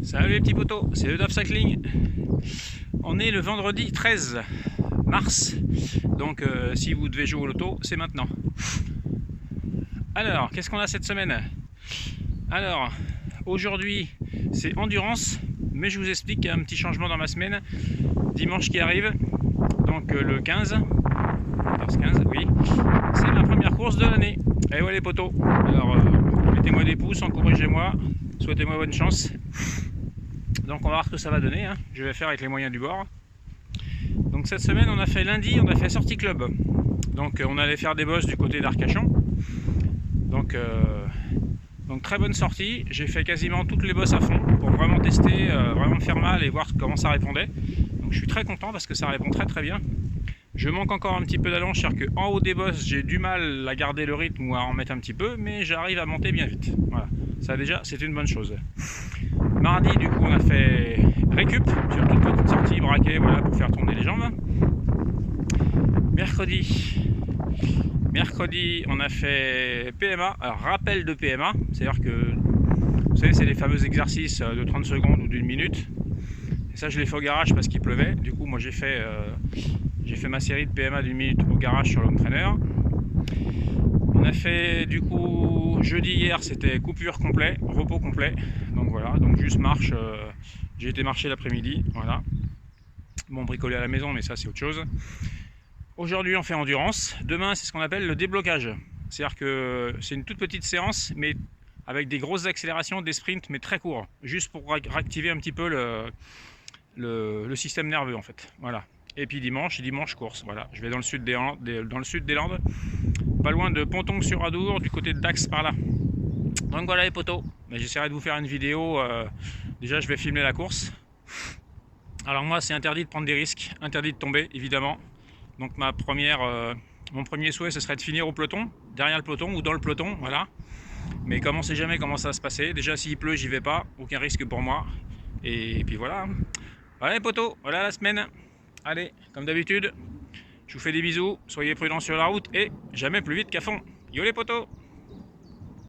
Salut les petits potos, c'est le DAF Cycling. On est le vendredi 13 mars, donc si vous devez jouer au loto, c'est maintenant. Alors, qu'est-ce qu'on a cette semaine? Alors, aujourd'hui, c'est endurance, mais je vous explique qu'il y a un petit changement dans ma semaine. Dimanche qui arrive, donc le 15, 14-15, oui, c'est ma première course de l'année. Et ouais les potos, alors mettez-moi des pouces, encouragez-moi, souhaitez-moi bonne chance. Donc on va voir ce que ça va donner, hein. Je vais faire avec les moyens du bord. Donc cette semaine on a fait lundi, on a fait sortie club. Donc on allait faire des bosses du côté d'Arcachon. Donc très bonne sortie, j'ai fait quasiment toutes les bosses à fond pour vraiment tester, vraiment me faire mal et voir comment ça répondait. Donc je suis très content parce que ça répond très très bien. Je manque encore un petit peu d'allonge, c'est-à-dire qu'en haut des bosses j'ai du mal à garder le rythme ou à en mettre un petit peu, mais j'arrive à monter bien vite. Voilà, ça déjà c'est une bonne chose. Mardi du coup on a fait récup sur toute petite sortie braquée, voilà, pour faire tourner les jambes. Mercredi on a fait PMA, alors rappel de PMA, c'est-à-dire que vous savez c'est les fameux exercices de 30 secondes ou d'une minute. Et ça je l'ai fait au garage parce qu'il pleuvait, du coup moi j'ai fait ma série de PMA d'une minute au garage sur l'entraîneur. On a fait du coup jeudi hier, c'était coupure complet, repos complet. Donc voilà, donc juste marche. J'ai été marcher l'après-midi, voilà. Bon, bricoler à la maison, mais ça c'est autre chose. Aujourd'hui on fait endurance. Demain c'est ce qu'on appelle le déblocage. C'est-à-dire que c'est une toute petite séance, mais avec des grosses accélérations, des sprints, mais très courts, juste pour réactiver un petit peu le système nerveux en fait. Voilà. Et puis dimanche course. Voilà, je vais dans le sud des Landes, pas loin de Pontongue-sur-Adour, du côté de Dax par là. Donc voilà les potos. Mais j'essaierai de vous faire une vidéo. Déjà, je vais filmer la course. Alors moi, c'est interdit de prendre des risques, interdit de tomber, évidemment. Donc mon premier souhait, ce serait de finir au peloton, derrière le peloton ou dans le peloton, voilà. Mais comme on sait jamais comment ça va se passer, déjà s'il pleut, j'y vais pas, aucun risque pour moi. Et puis voilà. Voilà les potos, voilà la semaine. Allez, comme d'habitude, je vous fais des bisous, soyez prudents sur la route et jamais plus vite qu'à fond. Yo les potos!